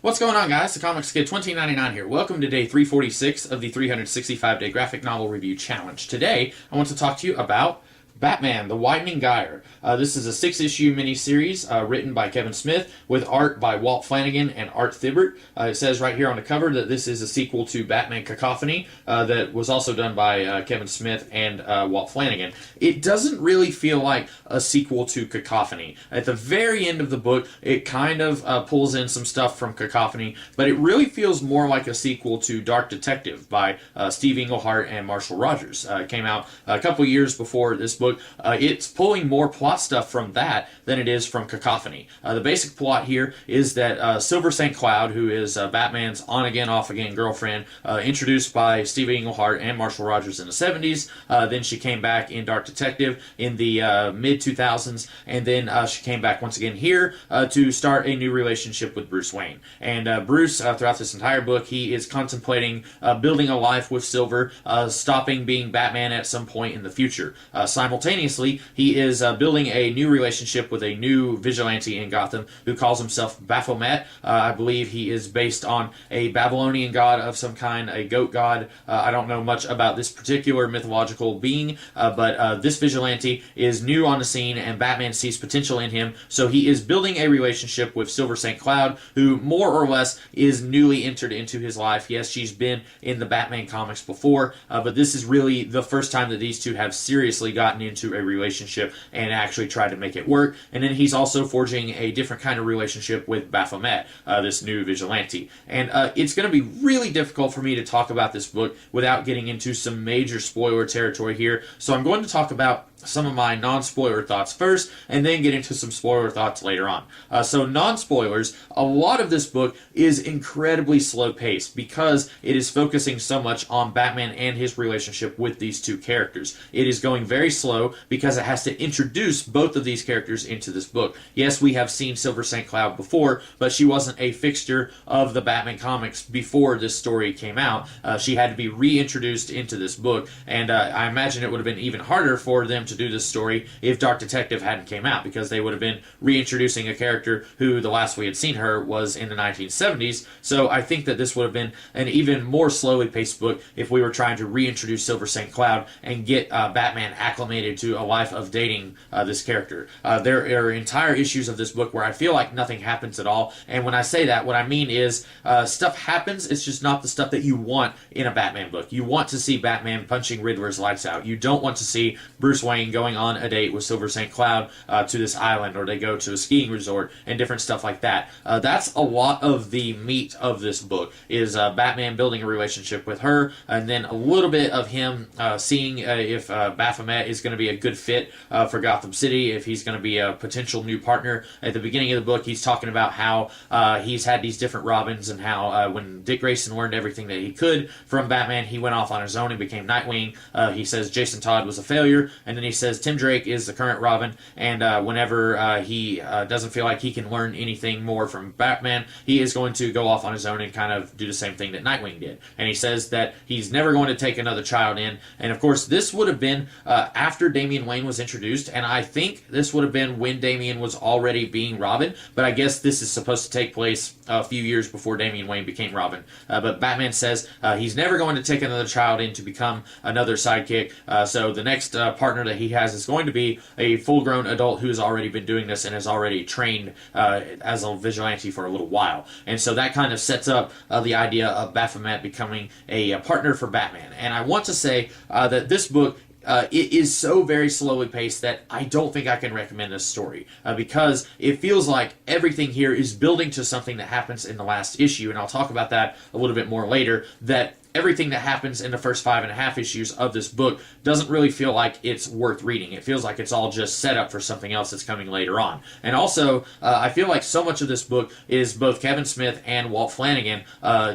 What's going on, guys? The Comics Kid 2099 here. Welcome to day 346 of the 365-day graphic novel review challenge. Today, I want to talk to you about Batman, the Widening Gyre. This is a 6-issue miniseries written by Kevin Smith with art by Walt Flanagan and Art Thibert. It says right here on the cover that this is a sequel to Batman Cacophony that was also done by Kevin Smith and Walt Flanagan. It doesn't really feel like a sequel to Cacophony. At the very end of the book, it kind of pulls in some stuff from Cacophony, but it really feels more like a sequel to Dark Detective by Steve Englehart and Marshall Rogers. It came out a couple years before this book. It's pulling more plot stuff from that than it is from Cacophony. The basic plot here is that Silver St. Cloud, who is Batman's on-again, off-again girlfriend, introduced by Steve Englehart and Marshall Rogers in the 70s. Then she came back in Dark Detective in the mid-2000s, and then she came back once again here to start a new relationship with Bruce Wayne. And Bruce, throughout this entire book, he is contemplating building a life with Silver, stopping being Batman at some point in the future. Simultaneously, he is building a new relationship with a new vigilante in Gotham who calls himself Baphomet. I believe he is based on a Babylonian god of some kind, a goat god. I don't know much about this particular mythological being, but this vigilante is new on the scene, and Batman sees potential in him, so he is building a relationship with Silver St. Cloud, who more or less is newly entered into his life. Yes, she's been in the Batman comics before, but this is really the first time that these two have seriously gotten into a relationship and actually tried to make it work. And then he's also forging a different kind of relationship with Baphomet, this new vigilante. And it's going to be really difficult for me to talk about this book without getting into some major spoiler territory here. So I'm going to talk about some of my non-spoiler thoughts first, and then get into some spoiler thoughts later on. So non-spoilers, a lot of this book is incredibly slow-paced because it is focusing so much on Batman and his relationship with these two characters. It is going very slow because it has to introduce both of these characters into this book. Yes, we have seen Silver St. Cloud before, but she wasn't a fixture of the Batman comics before this story came out. She had to be reintroduced into this book, and I imagine it would have been even harder for them to do this story if Dark Detective hadn't came out, because they would have been reintroducing a character who the last we had seen her was in the 1970s. So I think that this would have been an even more slowly paced book if we were trying to reintroduce Silver St. Cloud and get Batman acclimated to a life of dating this character. There are entire issues of this book where I feel like nothing happens at all, and when I say that, what I mean is stuff happens, it's just not the stuff that you want in a Batman book. You want to see Batman punching Riddler's lights out. You don't want to see Bruce Wayne going on a date with Silver St. Cloud to this island, or they go to a skiing resort and different stuff like that. That's a lot of the meat of this book, is Batman building a relationship with her, and then a little bit of him seeing if Baphomet is going to be a good fit for Gotham City, if he's going to be a potential new partner. At the beginning of the book, he's talking about how he's had these different Robins, and how when Dick Grayson learned everything that he could from Batman, he went off on his own and became Nightwing. He says Jason Todd was a failure, and then he says Tim Drake is the current Robin, and whenever he doesn't feel like he can learn anything more from Batman, he is going to go off on his own and kind of do the same thing that Nightwing did. And he says that he's never going to take another child in, and of course this would have been after Damian Wayne was introduced, and I think this would have been when Damian was already being Robin, but I guess this is supposed to take place a few years before Damian Wayne became Robin. But Batman says he's never going to take another child in to become another sidekick, so the next partner that he has is going to be a full-grown adult who has already been doing this and has already trained as a vigilante for a little while. And so that kind of sets up the idea of Baphomet becoming a partner for Batman. And I want to say that this book it is so very slowly paced that I don't think I can recommend this story because it feels like everything here is building to something that happens in the last issue, and I'll talk about that a little bit more later, that everything that happens in the first 5.5 issues of this book doesn't really feel like it's worth reading. It feels like it's all just set up for something else that's coming later on. And also, I feel like so much of this book is both Kevin Smith and Walt Flanagan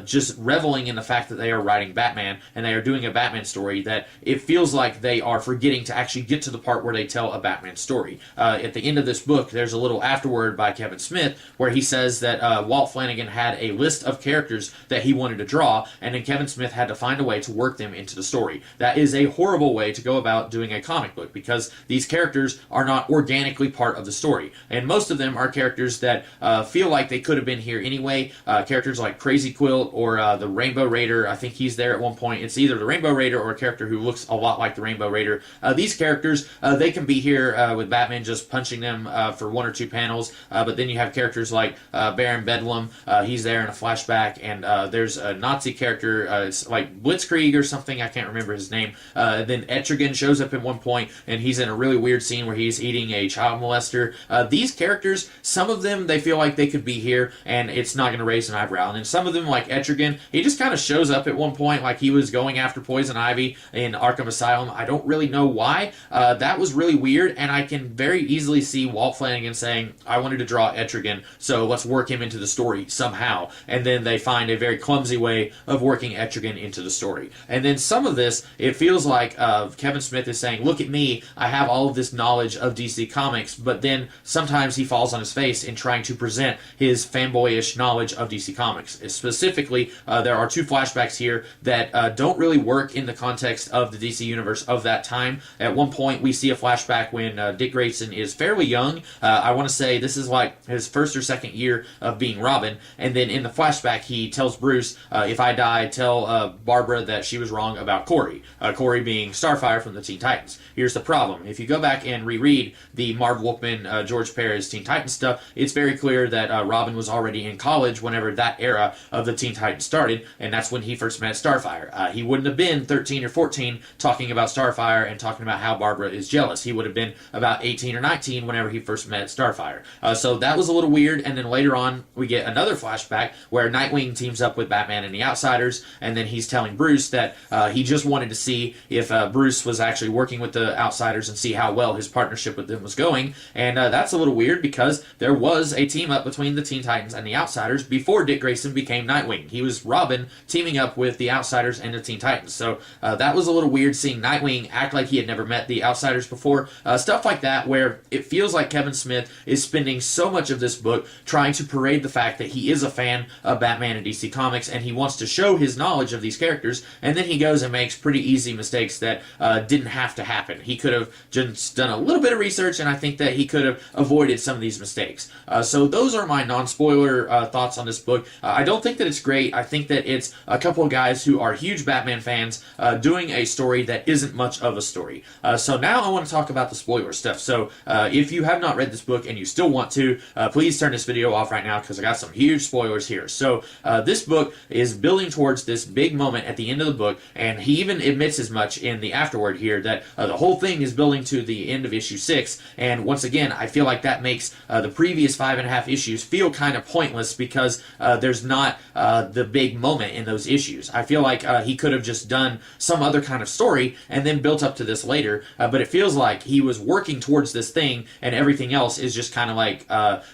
just reveling in the fact that they are writing Batman and they are doing a Batman story, that it feels like they are forgetting to actually get to the part where they tell a Batman story. At the end of this book, there's a little afterword by Kevin Smith where he says that Walt Flanagan had a list of characters that he wanted to draw, and then Kevin Smith Smith had to find a way to work them into the story. That is a horrible way to go about doing a comic book, because these characters are not organically part of the story. And most of them are characters that feel like they could have been here anyway. Characters like Crazy Quilt or the Rainbow Raider. I think he's there at one point. It's either the Rainbow Raider or a character who looks a lot like the Rainbow Raider. These characters, they can be here with Batman just punching them for one or two panels. But then you have characters like Baron Bedlam. He's there in a flashback. And there's a Nazi character, it's like Blitzkrieg or something. I can't remember his name. Then Etrigan shows up at one point, and he's in a really weird scene where he's eating a child molester. These characters, some of them, they feel like they could be here, and it's not going to raise an eyebrow. And then some of them, like Etrigan, he just kind of shows up at one point like he was going after Poison Ivy in Arkham Asylum. I don't really know why. That was really weird, and I can very easily see Walt Flanagan saying, I wanted to draw Etrigan, so let's work him into the story somehow. And then they find a very clumsy way of working Etrigan into the story. And then some of this, it feels like Kevin Smith is saying, look at me, I have all of this knowledge of DC Comics, but then sometimes he falls on his face in trying to present his fanboyish knowledge of DC Comics. Specifically, there are two flashbacks here that don't really work in the context of the DC Universe of that time. At one point, we see a flashback when Dick Grayson is fairly young. I want to say this is like his first or second year of being Robin, and then in the flashback, he tells Bruce, if I die, tell Barbara that she was wrong about Corey. Corey being Starfire from the Teen Titans. Here's the problem. If you go back and reread the Marv Wolfman, George Perez Teen Titans stuff, it's very clear that Robin was already in college whenever that era of the Teen Titans started, and that's when he first met Starfire. He wouldn't have been 13 or 14 talking about Starfire and talking about how Barbara is jealous. He would have been about 18 or 19 whenever he first met Starfire. So that was a little weird, and then later on we get another flashback where Nightwing teams up with Batman and the Outsiders, and then he's telling Bruce that he just wanted to see if Bruce was actually working with the Outsiders and see how well his partnership with them was going. And that's a little weird because there was a team up between the Teen Titans and the Outsiders before Dick Grayson became Nightwing. He was Robin teaming up with the Outsiders and the Teen Titans. So that was a little weird seeing Nightwing act like he had never met the Outsiders before. Stuff like that where it feels like Kevin Smith is spending so much of this book trying to parade the fact that he is a fan of Batman and DC Comics and he wants to show his knowledge of these characters, and then he goes and makes pretty easy mistakes that didn't have to happen. He could have just done a little bit of research, and I think that he could have avoided some of these mistakes. So those are my non-spoiler thoughts on this book. I don't think that it's great. I think that it's a couple of guys who are huge Batman fans doing a story that isn't much of a story. So now I want to talk about the spoiler stuff. So if you have not read this book and you still want to, please turn this video off right now because I got some huge spoilers here. So this book is building towards this big moment at the end of the book, and he even admits as much in the afterword here that the whole thing is building to the end of issue 6, and once again I feel like that makes the previous 5.5 issues feel kind of pointless because there's not the big moment in those issues. I feel like he could have just done some other kind of story and then built up to this later, but it feels like he was working towards this thing and everything else is just kind of like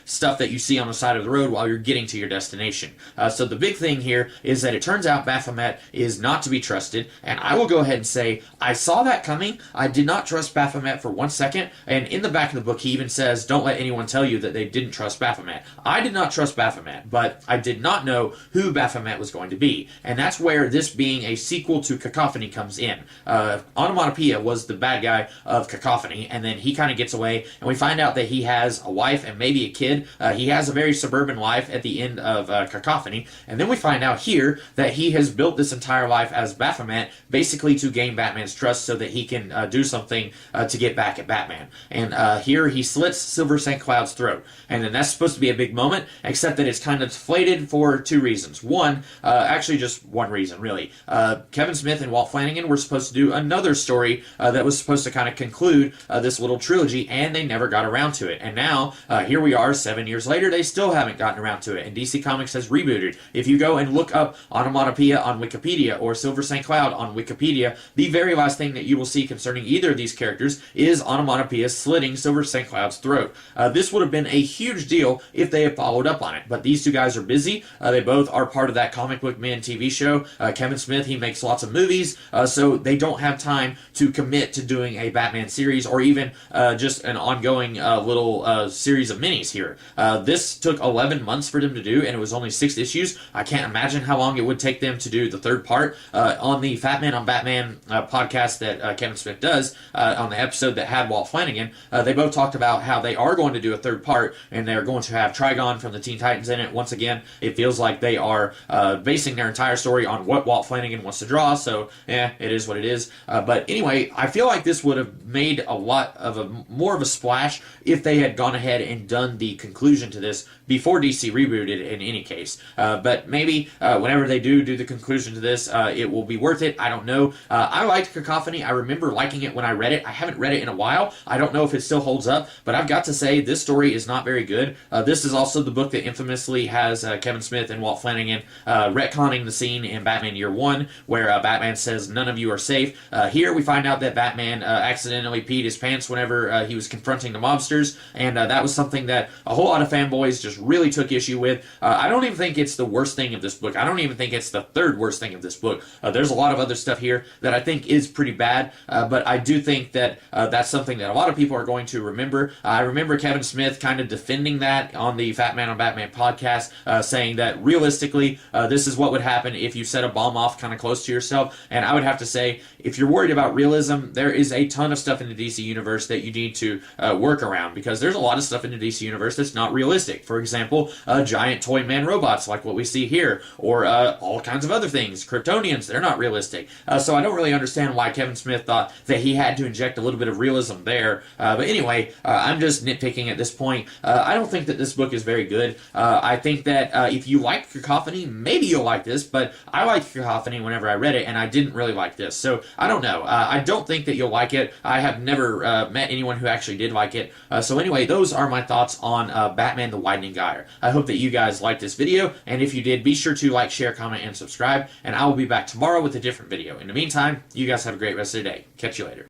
stuff that you see on the side of the road while you're getting to your destination. So the big thing here is that it turns out Baphomet is not to be trusted, and I will go ahead and say I saw that coming. I did not trust Baphomet for 1 second, and in the back of the book he even says, don't let anyone tell you that they didn't trust Baphomet. I did not trust Baphomet, but I did not know who Baphomet was going to be, and that's where this being a sequel to Cacophony comes in. Onomatopoeia was the bad guy of Cacophony, and then he kind of gets away, and we find out that he has a wife and maybe a kid. He has a very suburban life at the end of Cacophony, and then we find out here that he has built this entire life as Baphomet basically to gain Batman's trust so that he can do something to get back at Batman. And here he slits Silver St. Cloud's throat, and then that's supposed to be a big moment, except that it's kind of deflated for two reasons. One, actually just one reason really. Kevin Smith and Walt Flanagan were supposed to do another story that was supposed to kind of conclude this little trilogy, and they never got around to it. And now here we are 7 years later, they still haven't gotten around to it, and DC Comics has rebooted. If you go and look up Onomatopoeia on Wikipedia or Silver St. Cloud on Wikipedia, the very last thing that you will see concerning either of these characters is Onomatopoeia slitting Silver St. Cloud's throat. This would have been a huge deal if they had followed up on it, but these two guys are busy. They both are part of that Comic Book Man TV show. Kevin Smith, he makes lots of movies, so they don't have time to commit to doing a Batman series or even just an ongoing little series of minis here. This took 11 months for them to do, and it was only 6 issues. I can't imagine how long it would take them to do the third part. On the Fat Man on Batman podcast that Kevin Smith does, on the episode that had Walt Flanagan, they both talked about how they are going to do a third part, and they're going to have Trigon from the Teen Titans in it. Once again, it feels like they are basing their entire story on what Walt Flanagan wants to draw, so it is what it is. But anyway, I feel like this would have made a lot of more of a splash if they had gone ahead and done the conclusion to this before DC rebooted in any case. But maybe whenever they do the conclusion to this, it will be worth it. I don't know. I liked Cacophony. I remember liking it when I read it. I haven't read it in a while. I don't know if it still holds up, but I've got to say this story is not very good. This is also the book that infamously has Kevin Smith and Walt Flanagan retconning the scene in Batman Year One, where Batman says, "None of you are safe." Here we find out that Batman accidentally peed his pants whenever he was confronting the mobsters, and that was something that a whole lot of fanboys just really took issue with. I don't even think it's the worst thing of this book. I don't even think it's the third worst thing of this book. There's a lot of other stuff here that I think is pretty bad, but I do think that that's something that a lot of people are going to remember. I remember Kevin Smith kind of defending that on the Fat Man on Batman podcast, saying that realistically, this is what would happen if you set a bomb off kind of close to yourself. And I would have to say, if you're worried about realism, there is a ton of stuff in the DC Universe that you need to work around, because there's a lot of stuff in the DC Universe that's not realistic. For example, giant toy man robots like what we see here, or all kinds of other things. Kryptonians, they're not realistic. So I don't really understand why Kevin Smith thought that he had to inject a little bit of realism there. But anyway, I'm just nitpicking at this point. I don't think that this book is very good. I think that if you like Cacophony, maybe you'll like this, but I liked Cacophony whenever I read it, and I didn't really like this. So I don't know. I don't think that you'll like it. I have never met anyone who actually did like it. So anyway, those are my thoughts on Batman the Widening Gyre. I hope that you guys liked this video, and if you did, be sure to like, share, comment, and subscribe, and I will be back tomorrow with a different video. In the meantime, you guys have a great rest of the day. Catch you later.